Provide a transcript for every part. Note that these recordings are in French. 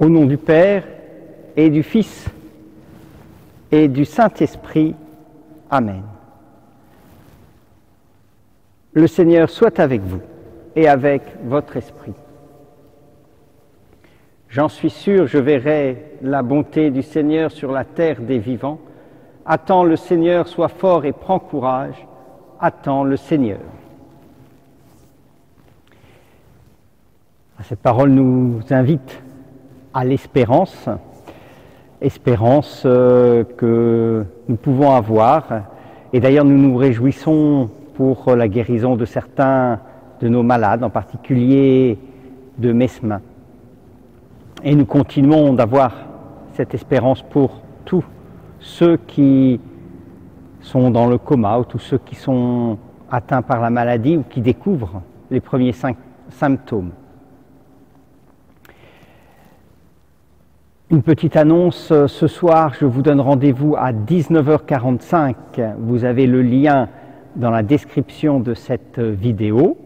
Au nom du Père et du Fils et du Saint-Esprit. Amen. Le Seigneur soit avec vous et avec votre esprit. J'en suis sûr, je verrai la bonté du Seigneur sur la terre des vivants. Attends le Seigneur, sois fort et prends courage. Attends le Seigneur. Cette parole nous invite à l'espérance, espérance que nous pouvons avoir. Et d'ailleurs, nous nous réjouissons pour la guérison de certains de nos malades, en particulier de Mesmin. Et nous continuons d'avoir cette espérance pour tous ceux qui sont dans le coma ou tous ceux qui sont atteints par la maladie ou qui découvrent les premiers symptômes. Une petite annonce, ce soir je vous donne rendez-vous à 19h45. Vous avez le lien dans la description de cette vidéo.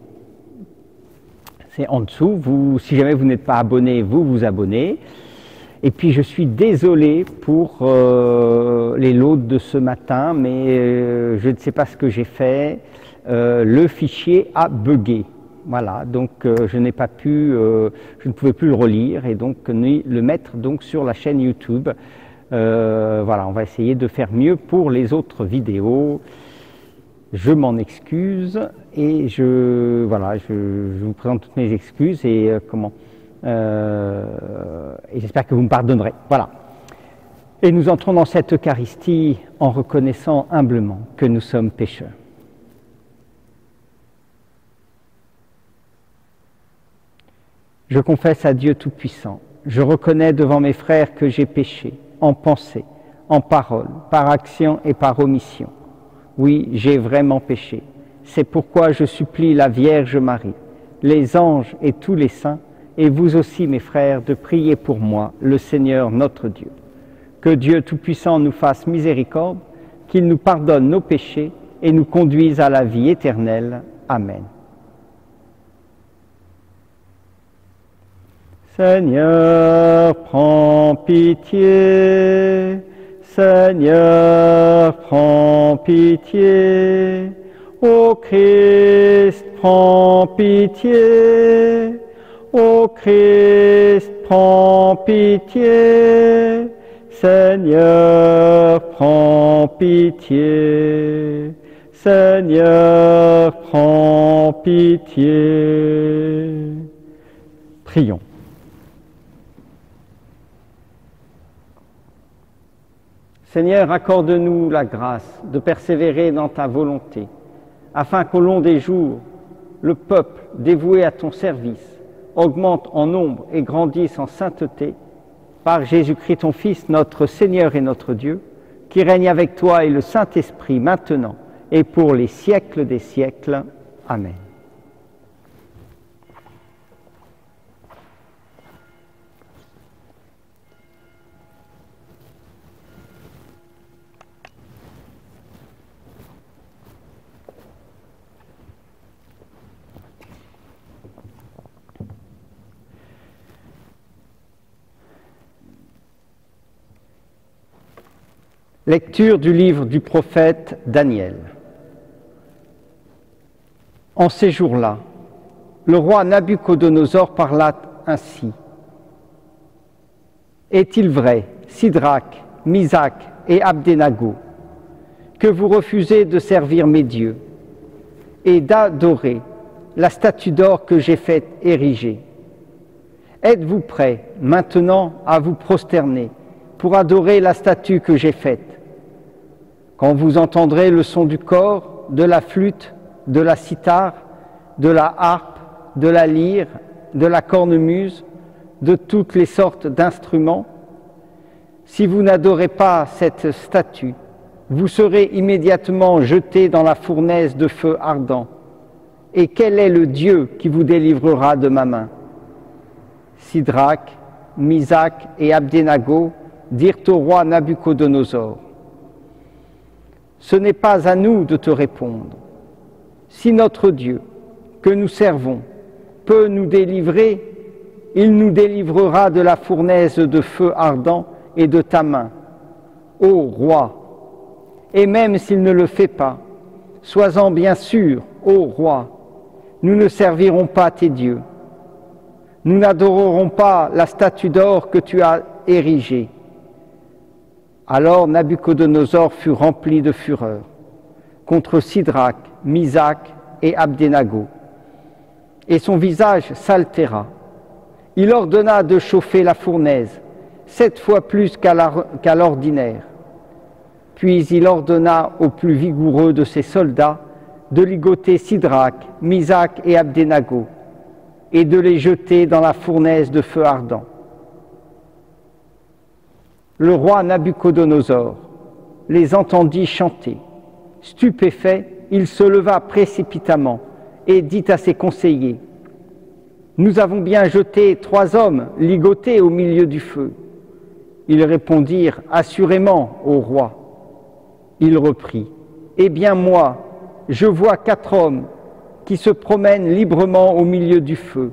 C'est en dessous. Si jamais vous n'êtes pas abonné, vous vous abonnez. Et puis je suis désolé pour les loads de ce matin, mais je ne sais pas ce que j'ai fait. Le fichier a bugué. Voilà, donc je n'ai pas pu, je ne pouvais plus le relire et donc le mettre donc sur la chaîne YouTube. Voilà, on va essayer de faire mieux pour les autres vidéos. Je m'en excuse et je vous présente toutes mes excuses et et j'espère que vous me pardonnerez. Voilà. Et nous entrons dans cette Eucharistie en reconnaissant humblement que nous sommes pécheurs. Je confesse à Dieu Tout-Puissant, je reconnais devant mes frères que j'ai péché, en pensée, en parole, par action et par omission. Oui, j'ai vraiment péché. C'est pourquoi je supplie la Vierge Marie, les anges et tous les saints, et vous aussi mes frères, de prier pour moi, le Seigneur notre Dieu. Que Dieu Tout-Puissant nous fasse miséricorde, qu'il nous pardonne nos péchés et nous conduise à la vie éternelle. Amen. Seigneur, prends pitié. Seigneur, prends pitié. Ô Christ, prends pitié. Ô Christ, prends pitié. Seigneur, prends pitié. Seigneur, prends pitié. Prions. Seigneur, accorde-nous la grâce de persévérer dans ta volonté, afin qu'au long des jours, le peuple dévoué à ton service augmente en nombre et grandisse en sainteté, par Jésus-Christ ton Fils, notre Seigneur et notre Dieu, qui règne avec toi et le Saint-Esprit maintenant et pour les siècles des siècles. Amen. Lecture du livre du prophète Daniel. En ces jours-là, le roi Nabuchodonosor parla ainsi. Est-il vrai, Sidrac, Misac et Abdenago, que vous refusez de servir mes dieux et d'adorer la statue d'or que j'ai fait ériger? Êtes-vous prêts maintenant à vous prosterner pour adorer la statue que j'ai faite? Quand vous entendrez le son du cor, de la flûte, de la cithare, de la harpe, de la lyre, de la cornemuse, de toutes les sortes d'instruments, si vous n'adorez pas cette statue, vous serez immédiatement jetés dans la fournaise de feu ardent. Et quel est le Dieu qui vous délivrera de ma main? Sidrac, Misac et Abdenago dirent au roi Nabuchodonosor: ce n'est pas à nous de te répondre. Si notre Dieu, que nous servons, peut nous délivrer, il nous délivrera de la fournaise de feu ardent et de ta main, ô roi. Et même s'il ne le fait pas, sois-en bien sûr, ô roi, nous ne servirons pas tes dieux. Nous n'adorerons pas la statue d'or que tu as érigée. Alors Nabuchodonosor fut rempli de fureur contre Sidrac, Misac et Abdenago, et son visage s'altéra. Il ordonna de chauffer la fournaise 7 fois plus qu'à l'ordinaire. Puis il ordonna aux plus vigoureux de ses soldats de ligoter Sidrac, Misac et Abdenago et de les jeter dans la fournaise de feu ardent. Le roi Nabuchodonosor les entendit chanter. Stupéfait, il se leva précipitamment et dit à ses conseillers: « Nous avons bien jeté 3 hommes ligotés au milieu du feu. » Ils répondirent: « Assurément, ô roi. » Il reprit: « Eh bien moi, je vois 4 hommes qui se promènent librement au milieu du feu.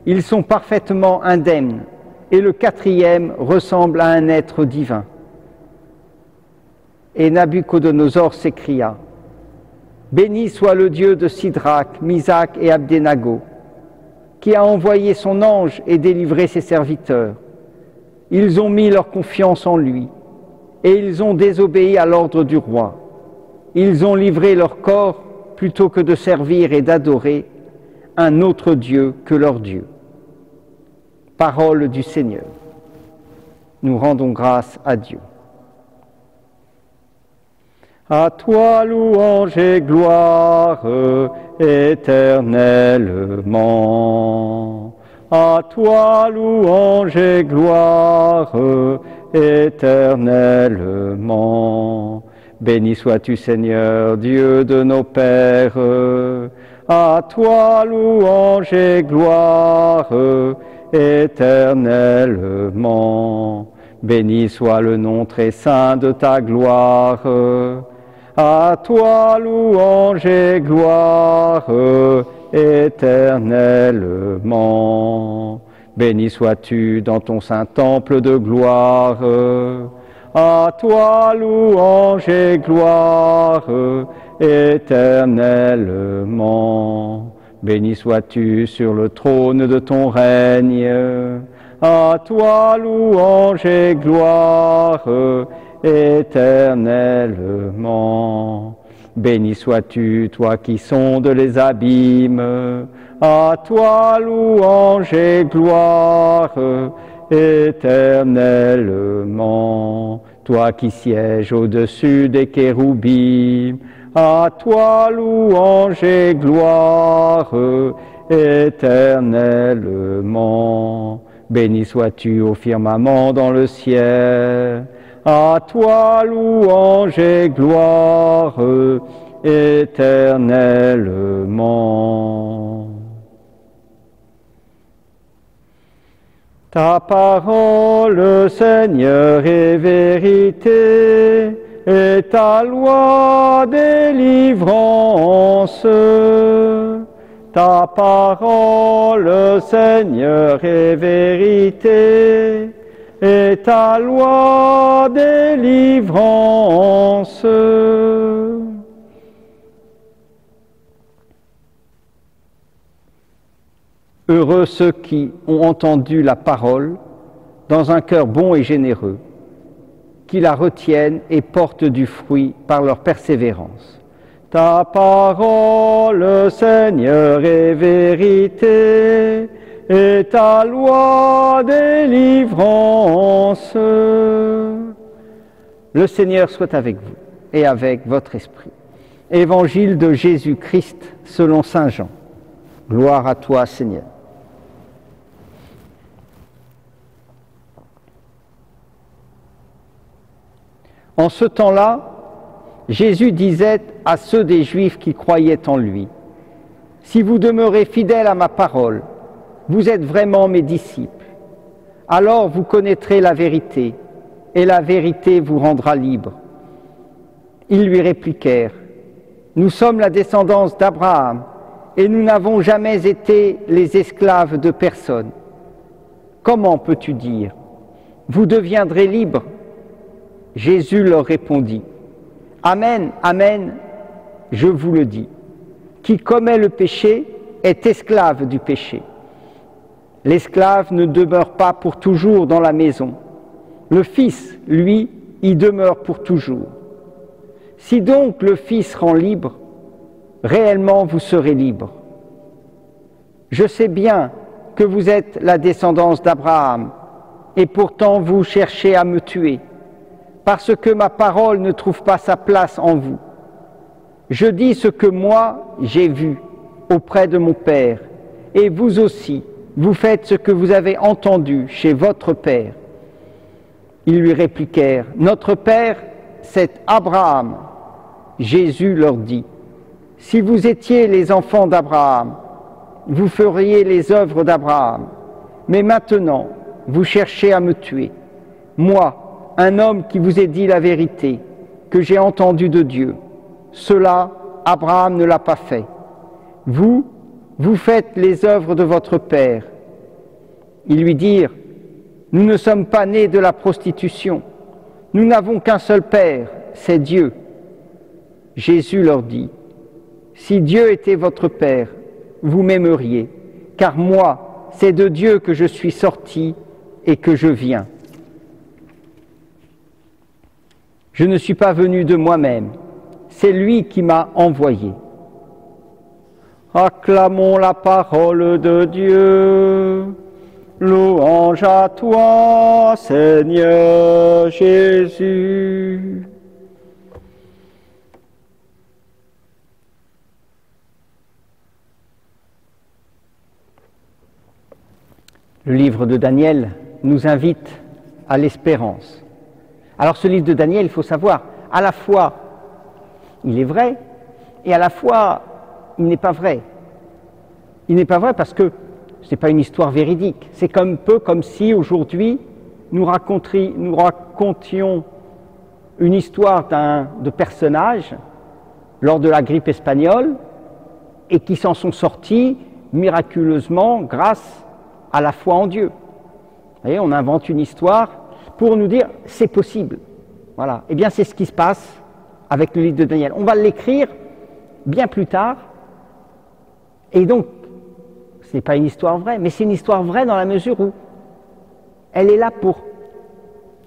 Ils sont parfaitement indemnes, et le 4e ressemble à un être divin. » Et Nabuchodonosor s'écria: « Béni soit le Dieu de Sidrac, Misac et Abdenago, qui a envoyé son ange et délivré ses serviteurs. Ils ont mis leur confiance en lui, et ils ont désobéi à l'ordre du roi. Ils ont livré leur corps plutôt que de servir et d'adorer un autre Dieu que leur Dieu. » Parole du Seigneur. Nous rendons grâce à Dieu. À toi louange et gloire éternellement. À toi louange et gloire éternellement. Béni sois-tu, Seigneur, Dieu de nos pères. À toi louange et gloire éternellement. Béni soit le nom très saint de ta gloire. À toi louange et gloire éternellement. Béni sois-tu dans ton saint temple de gloire. À toi louange et gloire éternellement. Béni sois-tu sur le trône de ton règne. À toi louange et gloire éternellement. Béni sois-tu, toi qui sondes les abîmes. À toi louange et gloire éternellement. Toi qui sièges au-dessus des kéroubim. À toi louange et gloire éternellement. Béni sois-tu au firmament dans le ciel. À toi louange et gloire éternellement. Ta parole, Seigneur, est vérité, et ta loi délivrance. Ta parole, Seigneur, est vérité, et ta loi délivrance. Heureux ceux qui ont entendu la parole dans un cœur bon et généreux, qui la retiennent et portent du fruit par leur persévérance. Ta parole, Seigneur, est vérité, et ta loi délivrance. Le Seigneur soit avec vous et avec votre esprit. Évangile de Jésus-Christ selon saint Jean. Gloire à toi, Seigneur. En ce temps-là, Jésus disait à ceux des Juifs qui croyaient en lui: « Si vous demeurez fidèles à ma parole, vous êtes vraiment mes disciples. Alors vous connaîtrez la vérité, et la vérité vous rendra libre. » Ils lui répliquèrent: « Nous sommes la descendance d'Abraham, et nous n'avons jamais été les esclaves de personne. comment peux-tu dire, vous deviendrez libres? Jésus leur répondit, Amen, Amen, je vous le dis, qui commet le péché est esclave du péché. L'esclave ne demeure pas pour toujours dans la maison. Le Fils, lui, y demeure pour toujours. Si donc le Fils rend libre, réellement vous serez libre. Je sais bien que vous êtes la descendance d'Abraham, et pourtant vous cherchez à me tuer, parce que ma parole ne trouve pas sa place en vous. Je dis ce que moi j'ai vu auprès de mon Père, et vous aussi, vous faites ce que vous avez entendu chez votre Père. Ils lui répliquèrent, Notre Père, c'est Abraham. Jésus leur dit, Si vous étiez les enfants d'Abraham, vous feriez les œuvres d'Abraham. Mais maintenant, vous cherchez à me tuer. Moi, un homme qui vous ai dit la vérité, que j'ai entendu de Dieu. Cela, Abraham ne l'a pas fait. Vous, vous faites les œuvres de votre père. Ils lui dirent, Nous ne sommes pas nés de la prostitution. Nous n'avons qu'un seul Père, c'est Dieu. Jésus leur dit, Si Dieu était votre Père, vous m'aimeriez, car moi, c'est de Dieu que je suis sorti et que je viens. Je ne suis pas venu de moi-même, c'est lui qui m'a envoyé. Acclamons la parole de Dieu. Louange à toi, Seigneur Jésus. Le livre de Daniel nous invite à l'espérance. Alors ce livre de Daniel, il faut savoir, à la fois il est vrai et à la fois il n'est pas vrai. Il n'est pas vrai parce que ce n'est pas une histoire véridique. C'est un peu comme si aujourd'hui nous racontions une histoire de personnages lors de la grippe espagnole et qui s'en sont sortis miraculeusement grâce à la foi en Dieu. Vous voyez, on invente une histoire pour nous dire c'est possible. Voilà. Eh bien, c'est ce qui se passe avec le livre de Daniel. On va l'écrire bien plus tard. Et donc, ce n'est pas une histoire vraie, mais c'est une histoire vraie dans la mesure où elle est là pour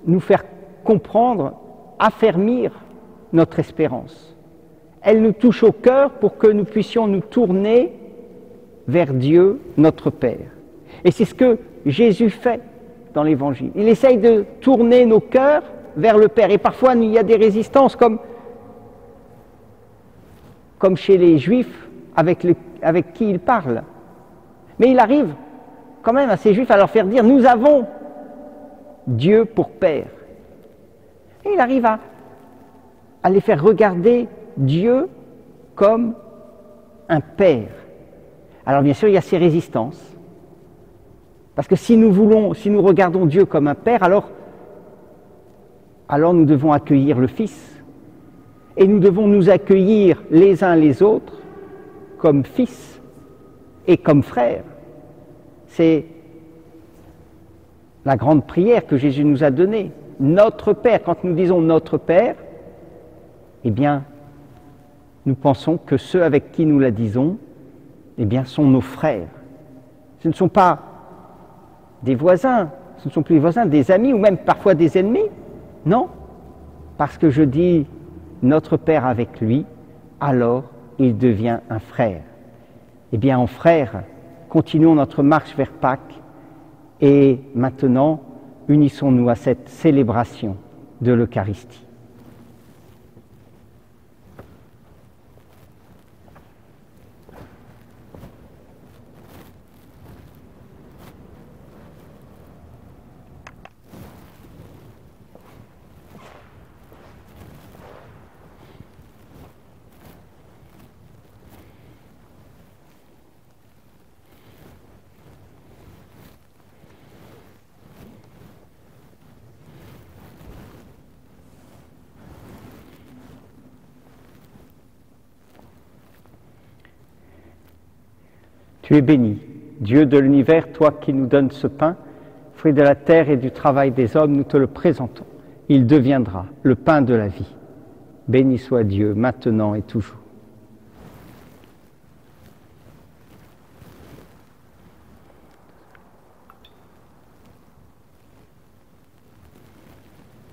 nous faire comprendre, affermir notre espérance. Elle nous touche au cœur pour que nous puissions nous tourner vers Dieu, notre Père. Et c'est ce que Jésus fait dans l'Évangile. Il essaye de tourner nos cœurs vers le Père. Et parfois, il y a des résistances, comme chez les Juifs avec qui il parle. Mais il arrive quand même à ces Juifs à leur faire dire « Nous avons Dieu pour Père ». Et il arrive à les faire regarder Dieu comme un Père. Alors bien sûr, il y a ces résistances. Parce que si nous regardons Dieu comme un Père, alors nous devons accueillir le Fils. Et nous devons nous accueillir les uns les autres comme fils et comme frères. C'est la grande prière que Jésus nous a donnée. Notre Père, quand nous disons notre Père, eh bien, nous pensons que ceux avec qui nous la disons, eh bien, sont nos frères. Ce ne sont pas des voisins, ce ne sont plus des voisins, des amis ou même parfois des ennemis. Non, parce que je dis notre Père avec lui, alors il devient un frère. Eh bien, en frères, continuons notre marche vers Pâques et maintenant, unissons-nous à cette célébration de l'Eucharistie. Tu es béni, Dieu de l'univers, toi qui nous donnes ce pain, fruit de la terre et du travail des hommes, nous te le présentons. Il deviendra le pain de la vie. Béni soit Dieu, maintenant et toujours.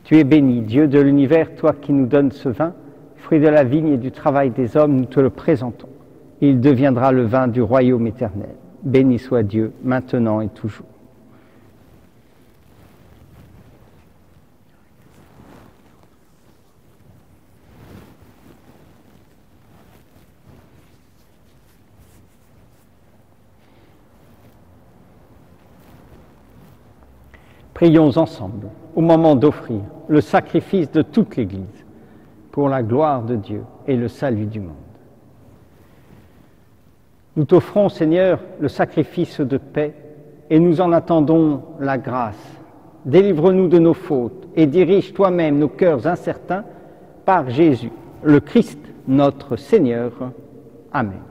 Tu es béni, Dieu de l'univers, toi qui nous donnes ce vin, fruit de la vigne et du travail des hommes, nous te le présentons. Il deviendra le vin du royaume éternel. Béni soit Dieu, maintenant et toujours. Prions ensemble, au moment d'offrir le sacrifice de toute l'Église, pour la gloire de Dieu et le salut du monde. Nous t'offrons, Seigneur, le sacrifice de paix, et nous en attendons la grâce. Délivre-nous de nos fautes, et dirige toi-même nos cœurs incertains par Jésus, le Christ, notre Seigneur. Amen.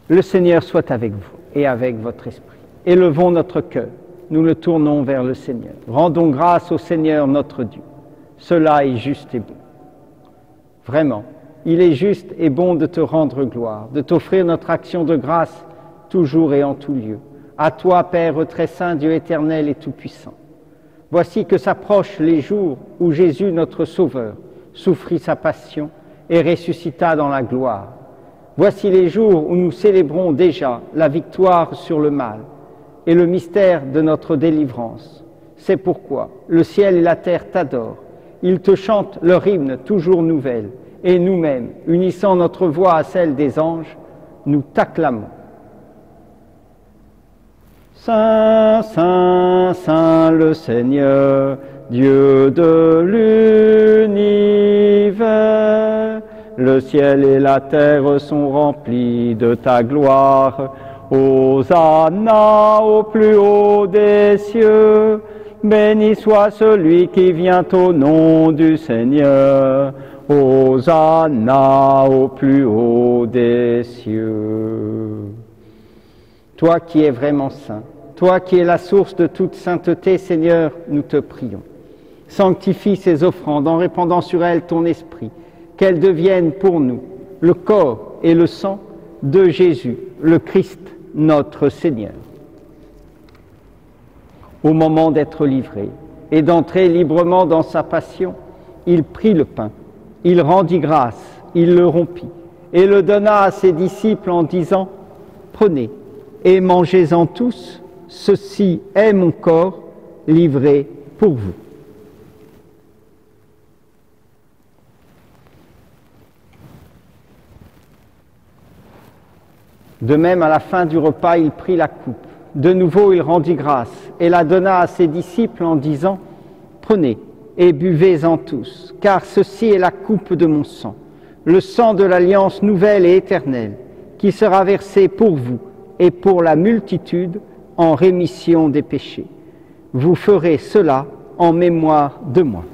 Le Seigneur soit avec vous et avec votre esprit. Élevons notre cœur, nous le tournons vers le Seigneur. Rendons grâce au Seigneur notre Dieu. Cela est juste et bon. Vraiment, il est juste et bon de te rendre gloire, de t'offrir notre action de grâce toujours et en tout lieu. À toi, Père très saint, Dieu éternel et tout-puissant. Voici que s'approchent les jours où Jésus, notre Sauveur, souffrit sa passion et ressuscita dans la gloire. Voici les jours où nous célébrons déjà la victoire sur le mal et le mystère de notre délivrance. C'est pourquoi le ciel et la terre t'adorent. Ils te chantent leur hymne toujours nouvelle, et nous-mêmes, unissant notre voix à celle des anges, nous t'acclamons. Saint, Saint, Saint le Seigneur, Dieu de l'univers, le ciel et la terre sont remplis de ta gloire. Hosanna au plus haut des cieux. Béni soit celui qui vient au nom du Seigneur. Hosanna au plus haut des cieux. Toi qui es vraiment saint, toi qui es la source de toute sainteté, Seigneur, nous te prions. Sanctifie ces offrandes en répandant sur elles ton esprit, qu'elles deviennent pour nous le corps et le sang de Jésus, le Christ, notre Seigneur. Au moment d'être livré et d'entrer librement dans sa passion, il prit le pain, il rendit grâce, il le rompit et le donna à ses disciples en disant « Prenez et mangez-en tous, ceci est mon corps livré pour vous. » De même, à la fin du repas, il prit la coupe. De nouveau, il rendit grâce et la donna à ses disciples en disant « Prenez et buvez-en tous, car ceci est la coupe de mon sang, le sang de l'alliance nouvelle et éternelle, qui sera versé pour vous et pour la multitude en rémission des péchés. Vous ferez cela en mémoire de moi. »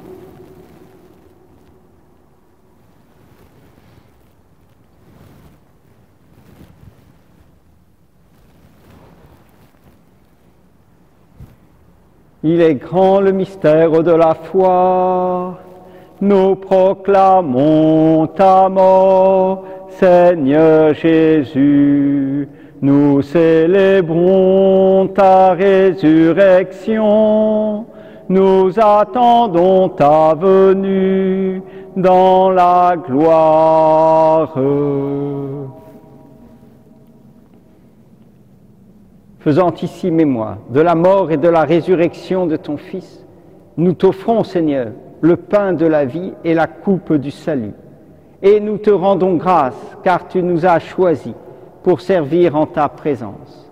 Il est grand le mystère de la foi. Nous proclamons ta mort, Seigneur Jésus. Nous célébrons ta résurrection. Nous attendons ta venue dans la gloire. Faisant ici mémoire de la mort et de la résurrection de ton Fils, nous t'offrons, Seigneur, le pain de la vie et la coupe du salut. Et nous te rendons grâce, car tu nous as choisis pour servir en ta présence.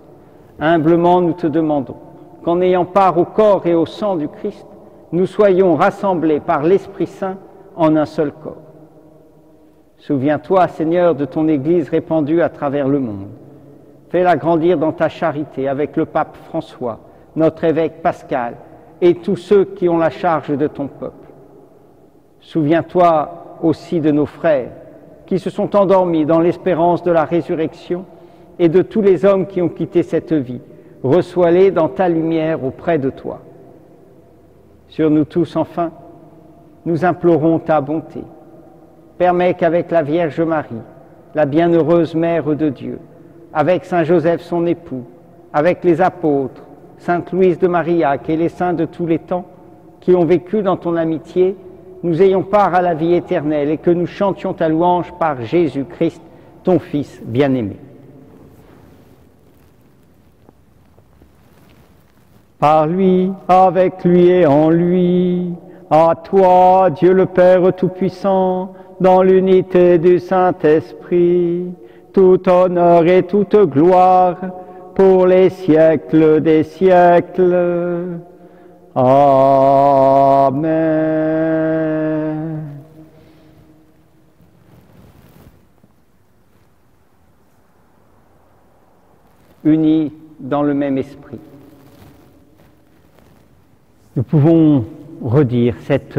Humblement, nous te demandons qu'en ayant part au corps et au sang du Christ, nous soyons rassemblés par l'Esprit Saint en un seul corps. Souviens-toi, Seigneur, de ton Église répandue à travers le monde. Fais-la grandir dans ta charité avec le pape François, notre évêque Pascal et tous ceux qui ont la charge de ton peuple. Souviens-toi aussi de nos frères qui se sont endormis dans l'espérance de la résurrection, et de tous les hommes qui ont quitté cette vie. Reçois-les dans ta lumière auprès de toi. Sur nous tous, enfin, nous implorons ta bonté. Permets qu'avec la Vierge Marie, la bienheureuse Mère de Dieu, avec Saint Joseph son époux, avec les apôtres, Sainte Louise de Marillac et les saints de tous les temps qui ont vécu dans ton amitié, nous ayons part à la vie éternelle et que nous chantions ta louange par Jésus-Christ, ton Fils bien-aimé. Par lui, avec lui et en lui, à toi, Dieu le Père Tout-Puissant, dans l'unité du Saint-Esprit, tout honneur et toute gloire pour les siècles des siècles. Amen. Unis dans le même esprit, nous pouvons redire cette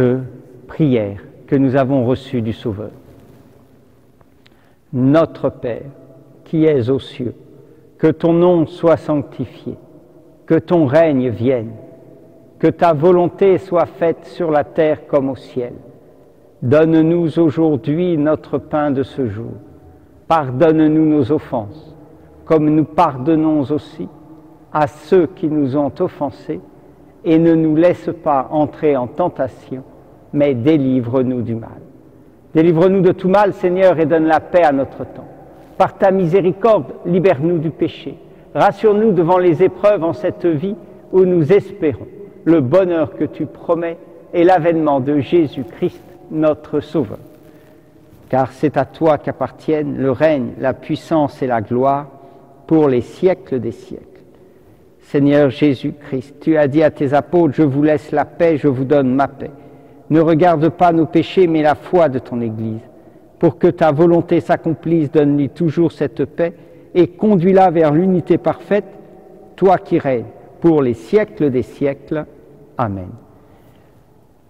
prière que nous avons reçue du Sauveur. Notre Père, qui es aux cieux, que ton nom soit sanctifié, que ton règne vienne, que ta volonté soit faite sur la terre comme au ciel. Donne-nous aujourd'hui notre pain de ce jour. Pardonne-nous nos offenses, comme nous pardonnons aussi à ceux qui nous ont offensés, et ne nous laisse pas entrer en tentation, mais délivre-nous du mal. Délivre-nous de tout mal, Seigneur, et donne la paix à notre temps. Par ta miséricorde, libère-nous du péché. Rassure-nous devant les épreuves en cette vie où nous espérons le bonheur que tu promets et l'avènement de Jésus-Christ, notre Sauveur. Car c'est à toi qu'appartiennent le règne, la puissance et la gloire pour les siècles des siècles. Seigneur Jésus-Christ, tu as dit à tes apôtres, je vous laisse la paix, je vous donne ma paix. Ne regarde pas nos péchés, mais la foi de ton Église. Pour que ta volonté s'accomplisse, donne-lui toujours cette paix et conduis-la vers l'unité parfaite, toi qui règnes pour les siècles des siècles. Amen.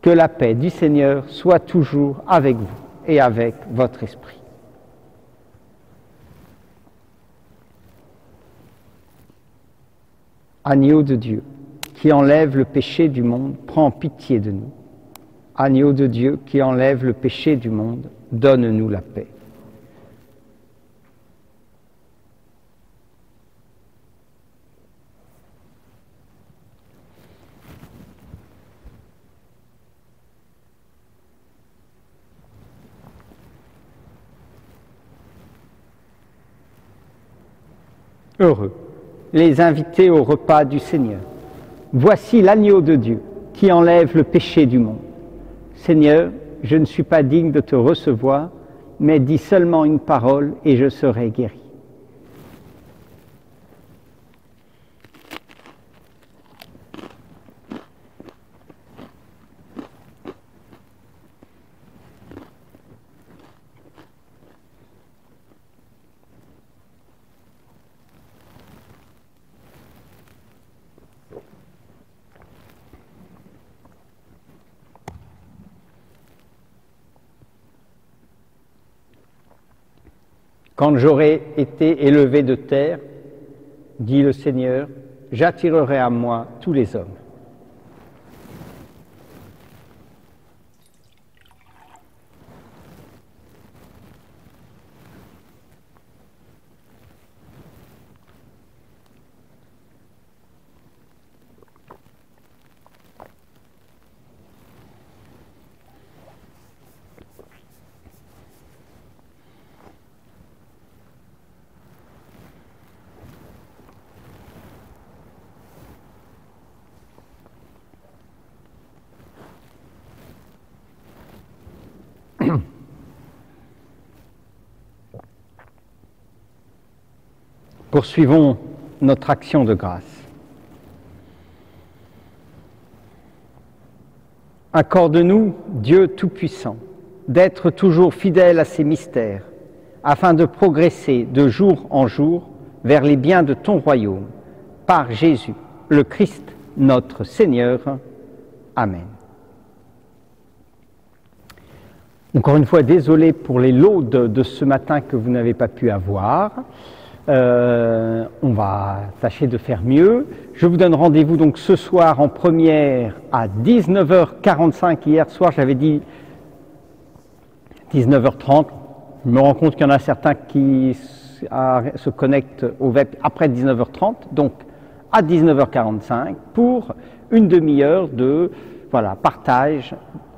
Que la paix du Seigneur soit toujours avec vous et avec votre esprit. Agneau de Dieu, qui enlève le péché du monde, prends pitié de nous. Agneau de Dieu, qui enlève le péché du monde, donne-nous la paix. Heureux les invités au repas du Seigneur. Voici l'agneau de Dieu qui enlève le péché du monde. Seigneur, je ne suis pas digne de te recevoir, mais dis seulement une parole et je serai guéri. Quand j'aurai été élevé de terre, dit le Seigneur, j'attirerai à moi tous les hommes. Poursuivons notre action de grâce. Accorde-nous, Dieu Tout-Puissant, d'être toujours fidèles à ces mystères, afin de progresser de jour en jour vers les biens de ton royaume, par Jésus, le Christ, notre Seigneur. Amen. Encore une fois, désolé pour les lots de ce matin que vous n'avez pas pu avoir. On va tâcher de faire mieux. Je vous donne rendez-vous donc ce soir en première à 19h45. Hier soir, j'avais dit 19h30. Je me rends compte qu'il y en a certains qui se connectent au web après 19h30. Donc, à 19h45 pour une demi-heure de partage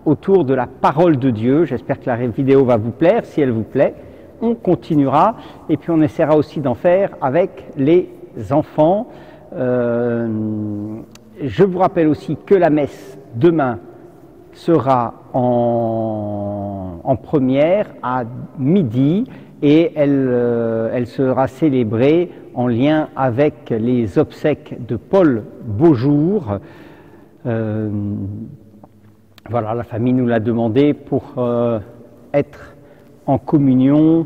autour de la parole de Dieu. J'espère que la vidéo va vous plaire. Si elle vous plaît, on continuera et puis on essaiera aussi d'en faire avec les enfants. Je vous rappelle aussi que la messe demain sera en première à midi et elle sera célébrée en lien avec les obsèques de Paul Beaujour. Voilà, la famille nous l'a demandé pour être en communion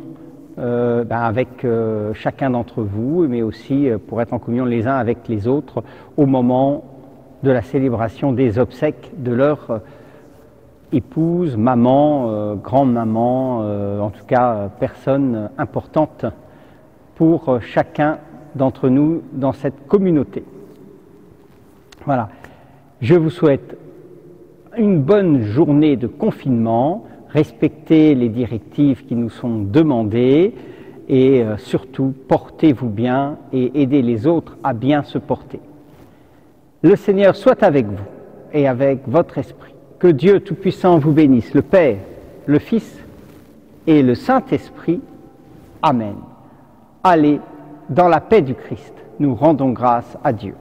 avec chacun d'entre vous, mais aussi pour être en communion les uns avec les autres au moment de la célébration des obsèques de leur épouse, maman, grand-maman, en tout cas personne importante pour chacun d'entre nous dans cette communauté. Voilà, je vous souhaite une bonne journée de confinement, respectez les directives qui nous sont demandées et surtout portez-vous bien et aidez les autres à bien se porter. Le Seigneur soit avec vous et avec votre esprit. Que Dieu Tout-Puissant vous bénisse, le Père, le Fils et le Saint-Esprit. Amen. Allez dans la paix du Christ. Nous rendons grâce à Dieu.